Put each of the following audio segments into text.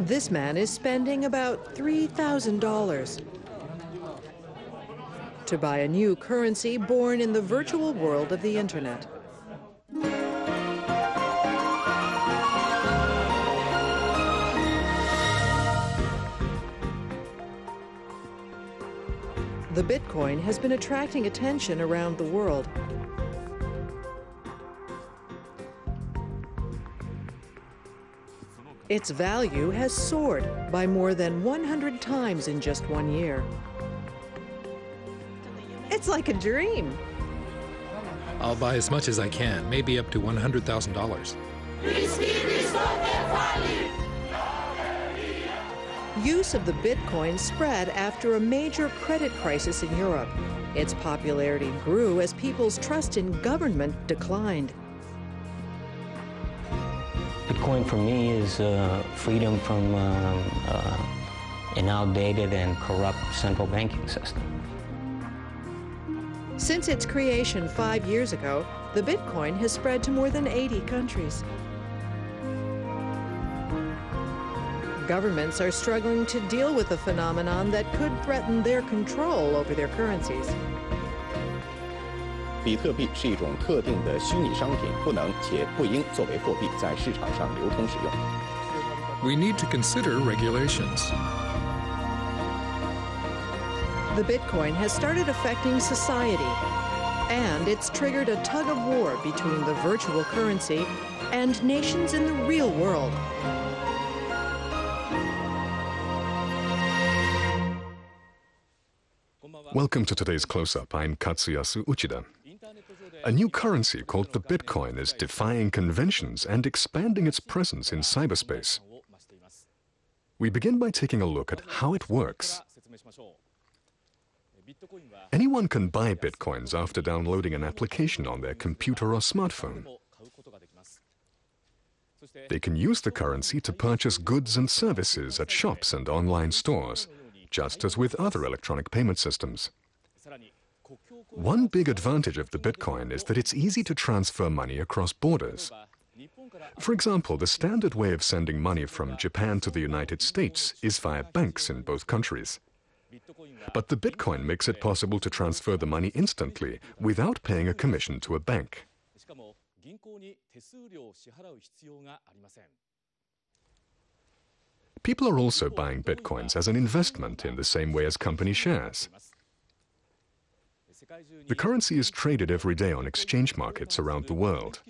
This man is spending about $3,000 to buy a new currency born in the virtual world of the internet. The Bitcoin has been attracting attention around the world. Its value has soared by more than 100 times in just 1 year. It's like a dream. I'll buy as much as I can, maybe up to $100,000. Use of the Bitcoin spread after a major credit crisis in Europe. Its popularity grew as people's trust in government declined. Bitcoin for me is freedom from an outdated and corrupt central banking system. Since its creation 5 years ago, the Bitcoin has spread to more than 80 countries. Governments are struggling to deal with a phenomenon that could threaten their control over their currencies. 比特币是一种特定的虚拟商品，不能且不应作为货币在市场上流通使用。We need to consider regulations. The Bitcoin has started affecting society, and it's triggered a tug of war between the virtual currency and nations in the real world. Welcome to today's Close-Up. I'm Katsuyasu Uchida. A new currency called the Bitcoin is defying conventions and expanding its presence in cyberspace. We begin by taking a look at how it works. Anyone can buy Bitcoins after downloading an application on their computer or smartphone. They can use the currency to purchase goods and services at shops and online stores, just as with other electronic payment systems. One big advantage of the Bitcoin is that it's easy to transfer money across borders. For example, the standard way of sending money from Japan to the United States is via banks in both countries. But the Bitcoin makes it possible to transfer the money instantly without paying a commission to a bank. People are also buying Bitcoins as an investment in the same way as company shares. The currency is traded every day on exchange markets around the world.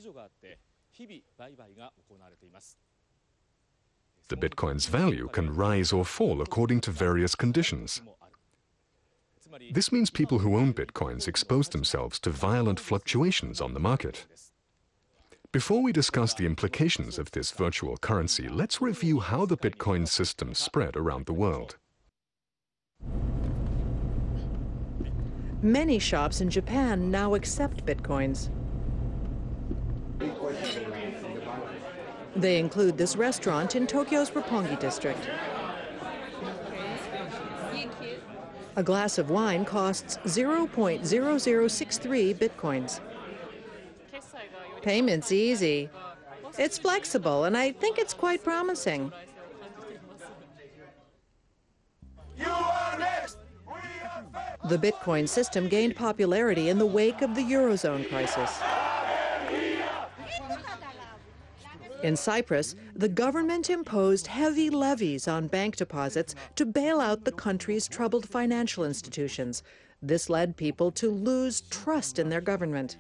The Bitcoin's value can rise or fall according to various conditions. This means people who own Bitcoins expose themselves to violent fluctuations on the market. Before we discuss the implications of this virtual currency, let's review how the Bitcoin system spread around the world. Many shops in Japan now accept Bitcoins. They include this restaurant in Tokyo's Roppongi district. A glass of wine costs 0.0063 Bitcoins. Payment's easy. It's flexible, and I think it's quite promising. The Bitcoin system gained popularity in the wake of the Eurozone crisis. In Cyprus, the government imposed heavy levies on bank deposits to bail out the country's troubled financial institutions. This led people to lose trust in their government.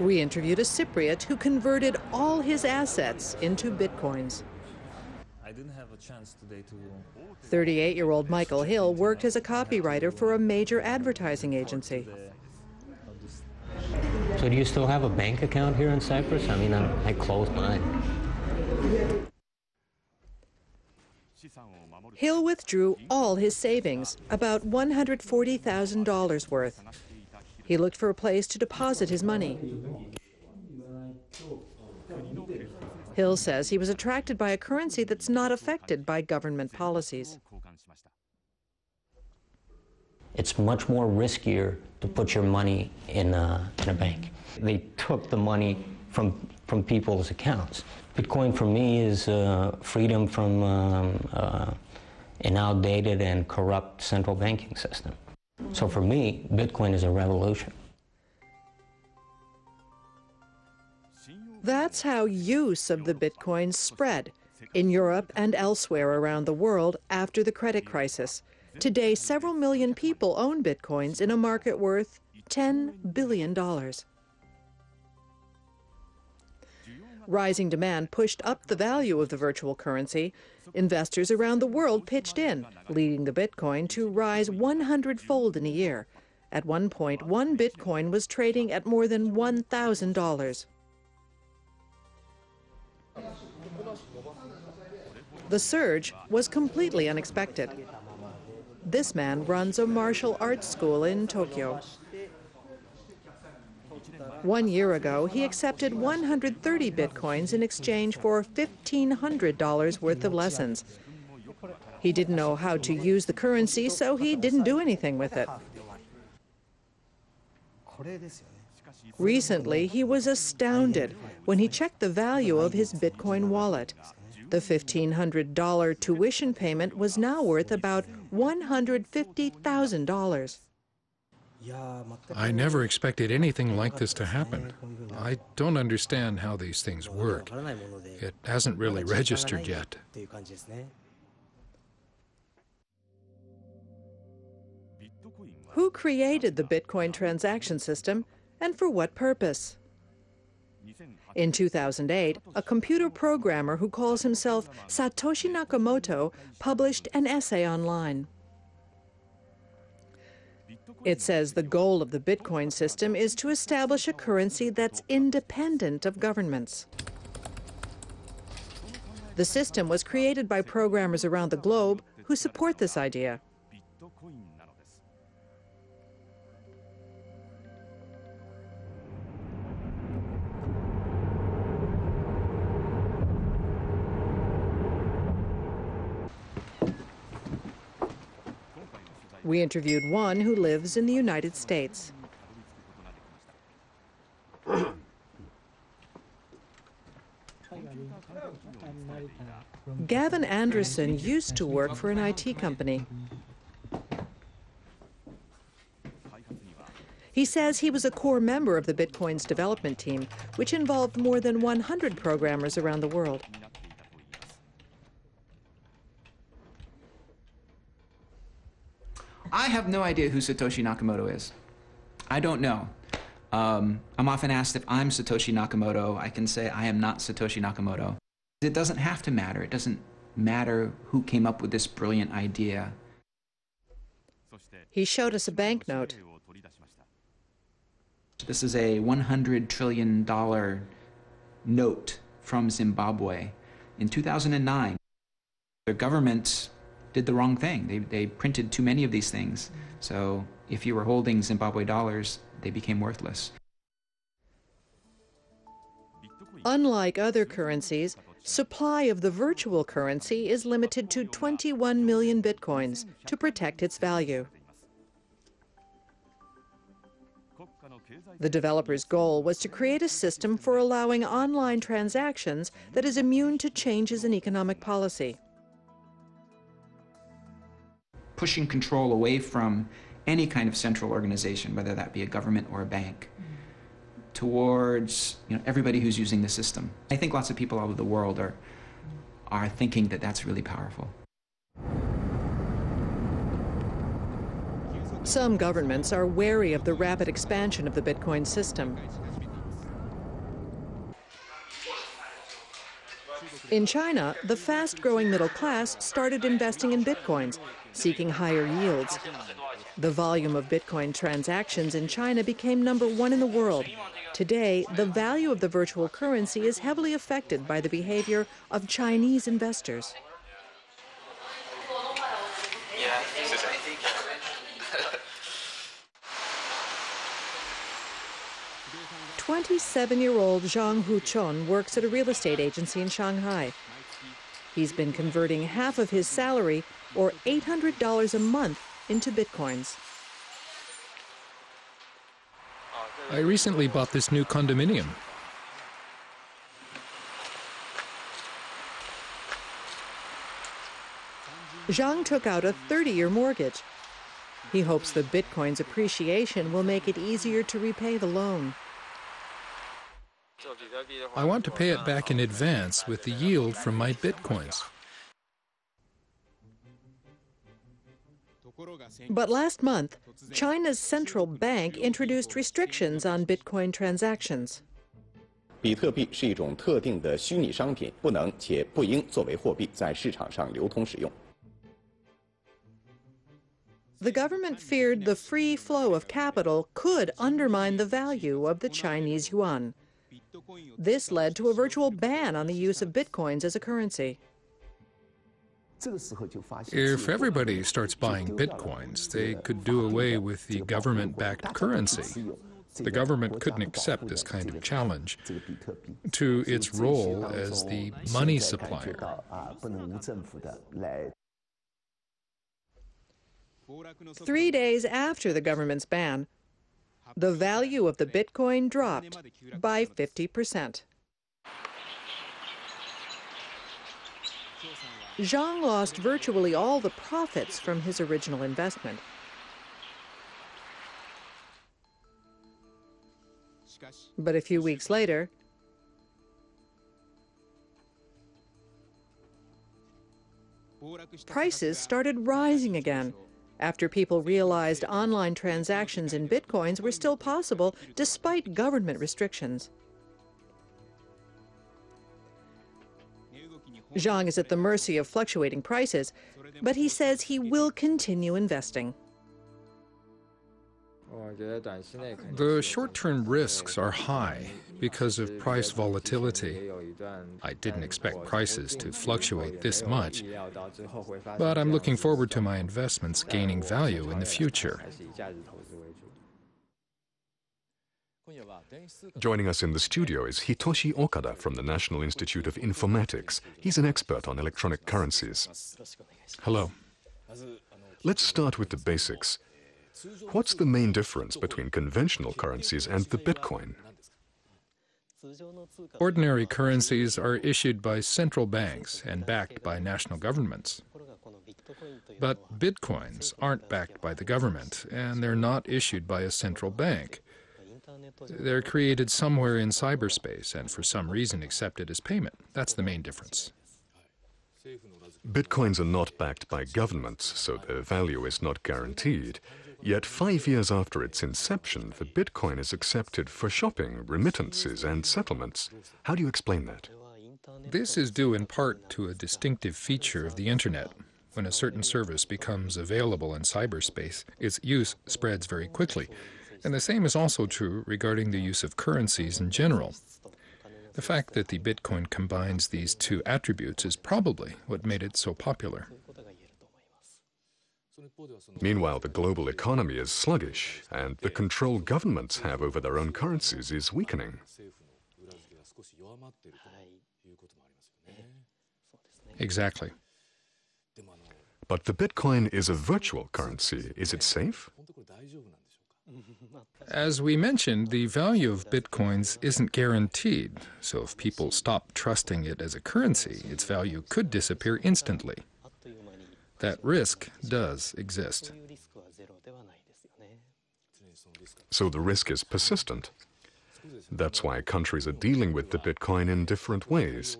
We interviewed a Cypriot who converted all his assets into Bitcoins. 38-year-old Michael Hill worked as a copywriter for a major advertising agency. So do you still have a bank account here in Cyprus? I mean, I closed mine. Hill withdrew all his savings, about $140,000 worth. He looked for a place to deposit his money. Hill says he was attracted by a currency that's not affected by government policies. It's much more riskier to put your money in a bank. They took the money from people's accounts. Bitcoin for me is freedom from an outdated and corrupt central banking system. So for me, Bitcoin is a revolution. That's how use of the Bitcoin spread in Europe and elsewhere around the world after the credit crisis. Today, several million people own Bitcoins in a market worth $10 billion. Rising demand pushed up the value of the virtual currency. Investors around the world pitched in, leading the Bitcoin to rise 100-fold in a year. At one point, one Bitcoin was trading at more than $1,000. The surge was completely unexpected. This man runs a martial arts school in Tokyo. 1 year ago, he accepted 130 Bitcoins in exchange for $1,500 worth of lessons. He didn't know how to use the currency, so he didn't do anything with it. Recently, he was astounded when he checked the value of his Bitcoin wallet. The $1,500 tuition payment was now worth about $150,000. I never expected anything like this to happen. I don't understand how these things work. It hasn't really registered yet. Who created the Bitcoin transaction system, and for what purpose? In 2008, a computer programmer who calls himself Satoshi Nakamoto published an essay online. It says the goal of the Bitcoin system is to establish a currency that's independent of governments. The system was created by programmers around the globe who support this idea. We interviewed one who lives in the United States. Gavin Anderson used to work for an IT company. He says he was a core member of the Bitcoin's development team, which involved more than 100 programmers around the world. I have no idea who Satoshi Nakamoto is. I don't know. I'm often asked if I'm Satoshi Nakamoto. I can say I am not Satoshi Nakamoto. It doesn't have to matter. It doesn't matter who came up with this brilliant idea. He showed us a banknote. This is a $100 trillion note from Zimbabwe. In 2009, the government did the wrong thing. They printed too many of these things. So if you were holding Zimbabwe dollars, they became worthless. Unlike other currencies, supply of the virtual currency is limited to 21 million Bitcoins to protect its value. The developer's goal was to create a system for allowing online transactions that is immune to changes in economic policy. Pushing control away from any kind of central organization, whether that be a government or a bank, towards everybody who's using the system. I think lots of people all over the world are thinking that that's really powerful. Some governments are wary of the rapid expansion of the Bitcoin system. In China, the fast-growing middle class started investing in Bitcoins, seeking higher yields. The volume of Bitcoin transactions in China became #1 in the world. Today, the value of the virtual currency is heavily affected by the behavior of Chinese investors. Yeah. 27-year-old Zhang Huchun works at a real estate agency in Shanghai. He's been converting half of his salary, or $800 a month, into Bitcoins. I recently bought this new condominium. Zhang took out a 30-year mortgage. He hopes the Bitcoin's appreciation will make it easier to repay the loan. I want to pay it back in advance with the yield from my Bitcoins. But last month, China's central bank introduced restrictions on Bitcoin transactions. 比特币是一种特定的虚拟商品，不能且不应作为货币在市场上流通使用。 The government feared the free flow of capital could undermine the value of the Chinese yuan. This led to a virtual ban on the use of Bitcoins as a currency. If everybody starts buying Bitcoins, they could do away with the government-backed currency. The government couldn't accept this kind of challenge to its role as the money supplier. 3 days after the government's ban, the value of the Bitcoin dropped by 50%. Zhang lost virtually all the profits from his original investment. But a few weeks later, prices started rising again after people realized online transactions in Bitcoins were still possible despite government restrictions. Zhang is at the mercy of fluctuating prices, but he says he will continue investing. The short-term risks are high because of price volatility. I didn't expect prices to fluctuate this much, but I'm looking forward to my investments gaining value in the future. Joining us in the studio is Hitoshi Okada from the National Institute of Informatics. He's an expert on electronic currencies. Hello. Let's start with the basics. What's the main difference between conventional currencies and the Bitcoin? Ordinary currencies are issued by central banks and backed by national governments. But Bitcoins aren't backed by the government, and they're not issued by a central bank. They're created somewhere in cyberspace and for some reason accepted as payment. That's the main difference. Bitcoins are not backed by governments, so their value is not guaranteed. Yet 5 years after its inception, the Bitcoin is accepted for shopping, remittances, and settlements. How do you explain that? This is due in part to a distinctive feature of the Internet. When a certain service becomes available in cyberspace, its use spreads very quickly. And the same is also true regarding the use of currencies in general. The fact that the Bitcoin combines these two attributes is probably what made it so popular. Meanwhile, the global economy is sluggish, and the control governments have over their own currencies is weakening. Exactly. But the Bitcoin is a virtual currency. Is it safe? As we mentioned, the value of Bitcoins isn't guaranteed, so if people stop trusting it as a currency, its value could disappear instantly. That risk does exist. So the risk is persistent. That's why countries are dealing with the Bitcoin in different ways.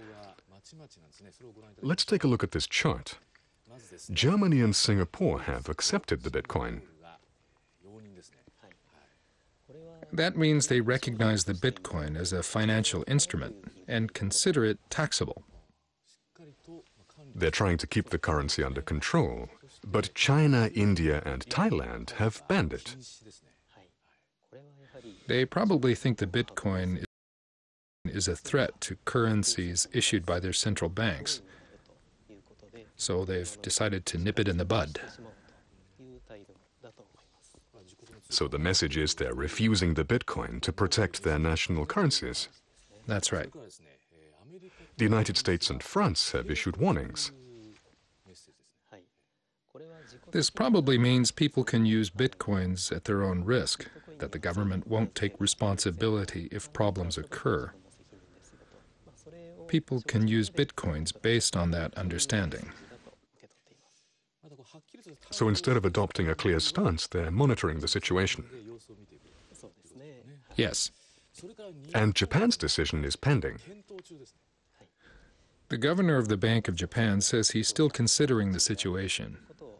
Let's take a look at this chart. Germany and Singapore have accepted the Bitcoin. That means they recognize the Bitcoin as a financial instrument and consider it taxable. They're trying to keep the currency under control, but China, India, and Thailand have banned it. They probably think the Bitcoin is a threat to currencies issued by their central banks, so they've decided to nip it in the bud. So the message is they're refusing the Bitcoin to protect their national currencies. That's right. The United States and France have issued warnings. This probably means people can use Bitcoins at their own risk, that the government won't take responsibility if problems occur. People can use Bitcoins based on that understanding. So instead of adopting a clear stance, they're monitoring the situation. Yes. And Japan's decision is pending. The governor of the Bank of Japan says he's still considering the situation,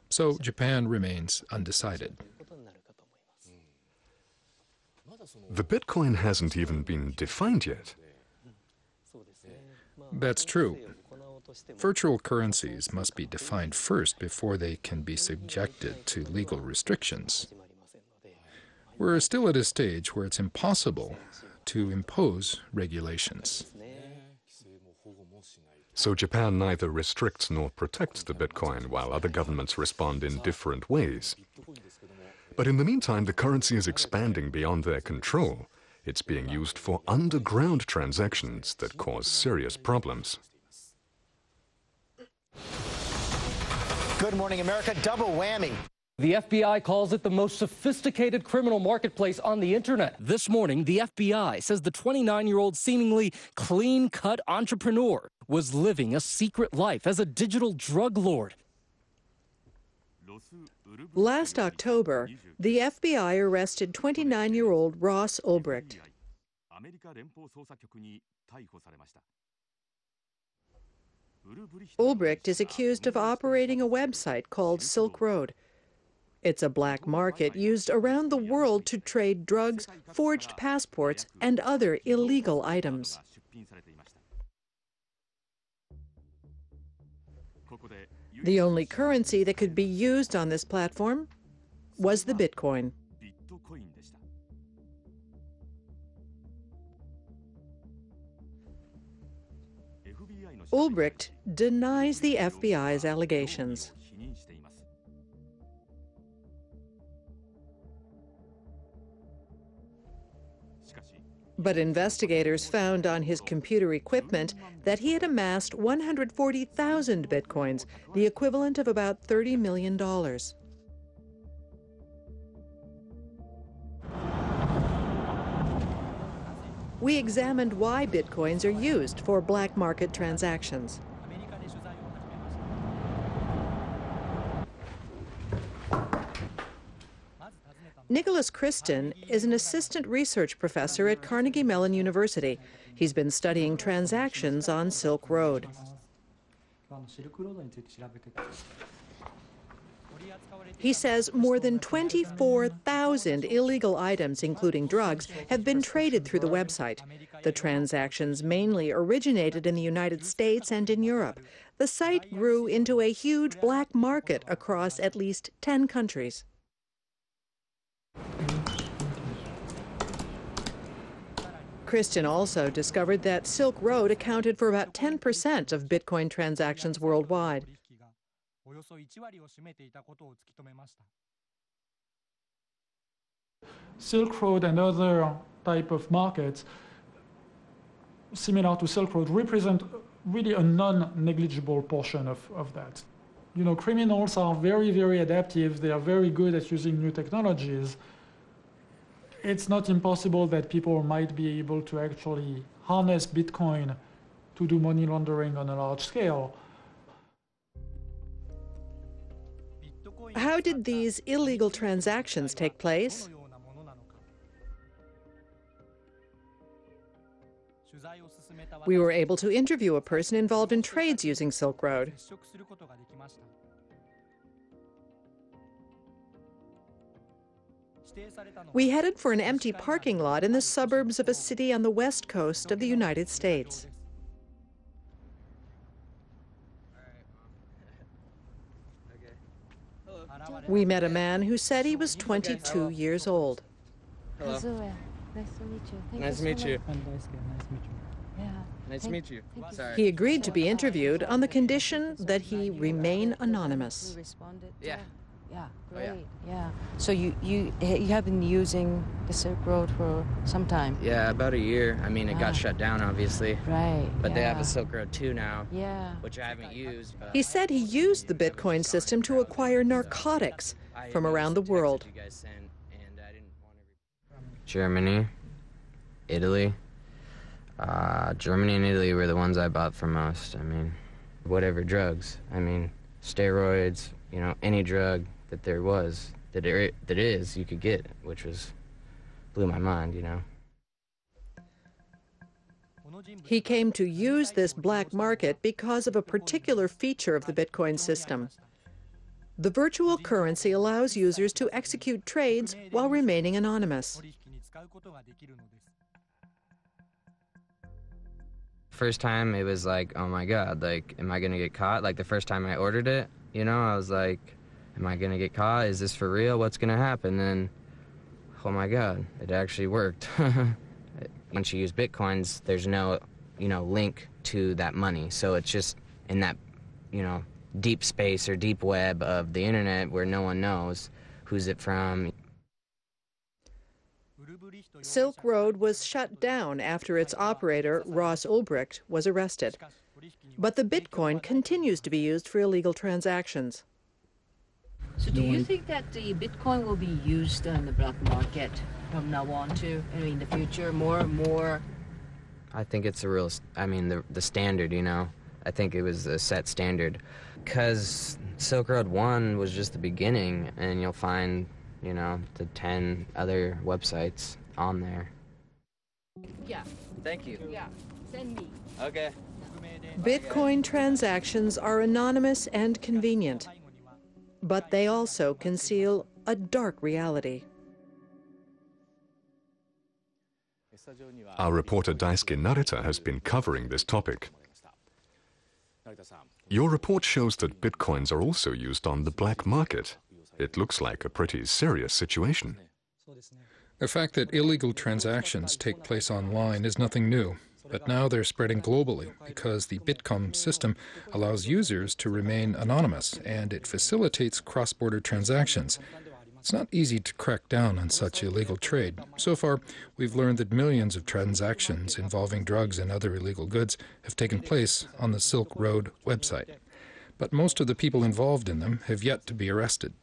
so Japan remains undecided. The Bitcoin hasn't even been defined yet. That's true. Virtual currencies must be defined first before they can be subjected to legal restrictions. We're still at a stage where it's impossible to impose regulations. So Japan neither restricts nor protects the Bitcoin, while other governments respond in different ways. But in the meantime, the currency is expanding beyond their control. It's being used for underground transactions that cause serious problems. Good morning, America. Double whammy. The FBI calls it the most sophisticated criminal marketplace on the internet. This morning, the FBI says the 29-year-old seemingly clean-cut entrepreneur was living a secret life as a digital drug lord. Last October, the FBI arrested 29-year-old Ross Ulbricht. Ulbricht is accused of operating a website called Silk Road. It's a black market used around the world to trade drugs, forged passports, and other illegal items. The only currency that could be used on this platform was the Bitcoin. Ulbricht denies the FBI's allegations. But investigators found on his computer equipment that he had amassed 140,000 bitcoins, the equivalent of about $30 million. We examined why bitcoins are used for black market transactions. Nicholas Kristen is an assistant research professor at Carnegie Mellon University. He's been studying transactions on Silk Road. He says more than 24,000 illegal items, including drugs, have been traded through the website. The transactions mainly originated in the United States and in Europe. The site grew into a huge black market across at least 10 countries. Kristen also discovered that Silk Road accounted for about 10% of Bitcoin transactions worldwide. Silk Road and other type of markets similar to Silk Road represent really a non-negligible portion of that. You know, criminals are very, very adaptive. They are very good at using new technologies. It's not impossible that people might be able to actually harness Bitcoin to do money laundering on a large scale. How did these illegal transactions take place? We were able to interview a person involved in trades using Silk Road. We headed for an empty parking lot in the suburbs of a city on the west coast of the United States. We met a man who said he was 22 years old. Hello. Nice to meet you. Nice to meet you. Yeah. Nice to meet you. Sorry. He agreed to be interviewed on the condition that he remain anonymous. Yeah. Yeah, Oh, great. yeah. Yeah. So you have been using the Silk Road for some time? Yeah, about a year. I mean, it got shut down, obviously. Right. But they have yeah. a Silk Road 2 now. Yeah. Which I haven't used. But He said he used the Bitcoin system to acquire narcotics from around the world. Germany, Italy. Germany and Italy were the ones I bought for most. I mean, whatever drugs. I mean, steroids, you know, any drug, that there is, you could get, which blew my mind, you know. He came to use this black market because of a particular feature of the Bitcoin system. The virtual currency allows users to execute trades while remaining anonymous. First time it was like, oh my God, like, am I gonna get caught? Like the first time I ordered it, you know, I was like, am I gonna get caught? Is this for real? What's gonna happen? And oh my God, it actually worked. Once you use Bitcoins, there's no, you know, link to that money. So it's just in that, you know, deep space or deep web of the internet where no one knows who's it from. Silk Road was shut down after its operator, Ross Ulbricht, was arrested. But the Bitcoin continues to be used for illegal transactions. So do you think that the Bitcoin will be used on the black market from now on to, in the future, more and more? I think it's a real, the standard, you know. I think it was a set standard. Because Silk Road 1 was just the beginning, and you'll find, you know, the 10 other websites on there. Yeah. Thank you. Yeah. Send me. Okay. Bitcoin transactions are anonymous and convenient, but they also conceal a dark reality. Our reporter Daisuke Narita has been covering this topic. Your report shows that bitcoins are also used on the black market. It looks like a pretty serious situation. The fact that illegal transactions take place online is nothing new, but now they're spreading globally because the Bitcoin system allows users to remain anonymous and it facilitates cross-border transactions. It's not easy to crack down on such illegal trade. So far, we've learned that millions of transactions involving drugs and other illegal goods have taken place on the Silk Road website. But most of the people involved in them have yet to be arrested.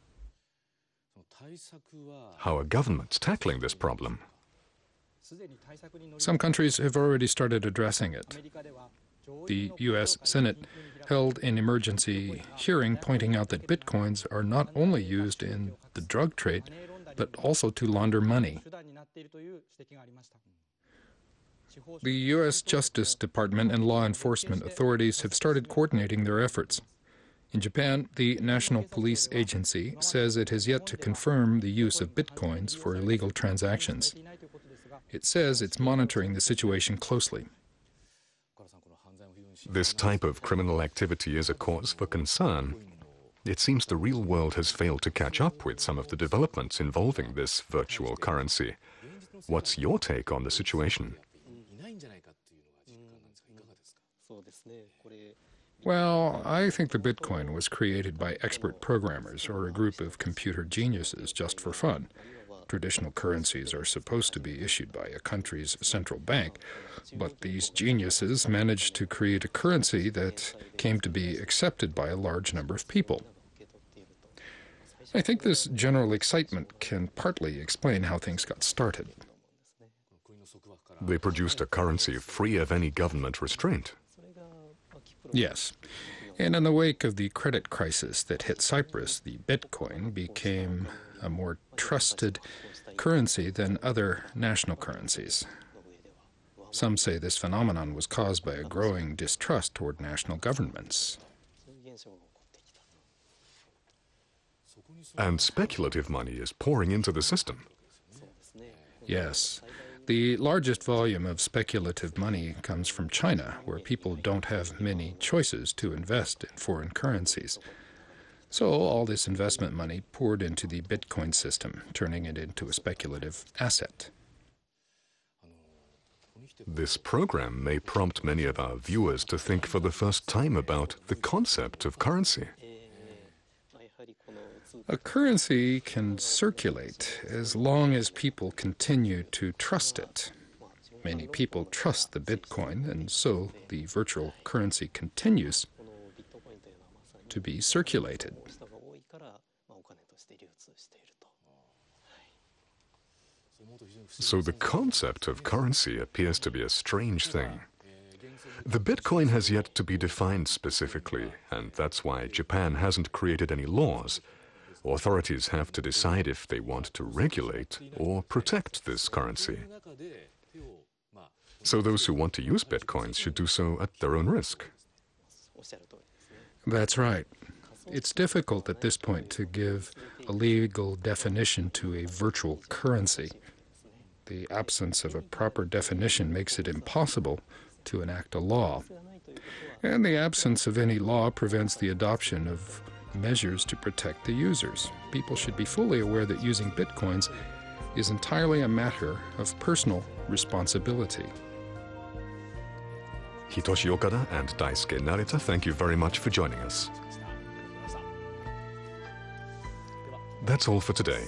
How are governments tackling this problem? Some countries have already started addressing it. The U.S. Senate held an emergency hearing pointing out that bitcoins are not only used in the drug trade, but also to launder money. The U.S. Justice Department and law enforcement authorities have started coordinating their efforts. In Japan, the National Police Agency says it has yet to confirm the use of bitcoins for illegal transactions. It says it's monitoring the situation closely. This type of criminal activity is a cause for concern. It seems the real world has failed to catch up with some of the developments involving this virtual currency. What's your take on the situation? Well, I think the Bitcoin was created by expert programmers or a group of computer geniuses just for fun. Traditional currencies are supposed to be issued by a country's central bank, but these geniuses managed to create a currency that came to be accepted by a large number of people. I think this general excitement can partly explain how things got started. They produced a currency free of any government restraint. Yes. And in the wake of the credit crisis that hit Cyprus, the Bitcoin became a more trusted currency than other national currencies. Some say this phenomenon was caused by a growing distrust toward national governments. And speculative money is pouring into the system. Yes. The largest volume of speculative money comes from China, where people don't have many choices to invest in foreign currencies. So all this investment money poured into the Bitcoin system, turning it into a speculative asset. This program may prompt many of our viewers to think for the first time about the concept of currency. A currency can circulate as long as people continue to trust it. Many people trust the Bitcoin, and so the virtual currency continues to be circulated. So the concept of currency appears to be a strange thing. The Bitcoin has yet to be defined specifically, and that's why Japan hasn't created any laws. Authorities have to decide if they want to regulate or protect this currency. So those who want to use bitcoins should do so at their own risk. That's right. It's difficult at this point to give a legal definition to a virtual currency. The absence of a proper definition makes it impossible to enact a law. And the absence of any law prevents the adoption of measures to protect the users. People should be fully aware that using bitcoins is entirely a matter of personal responsibility. Hitoshi Okada and Daisuke Narita, thank you very much for joining us. That's all for today.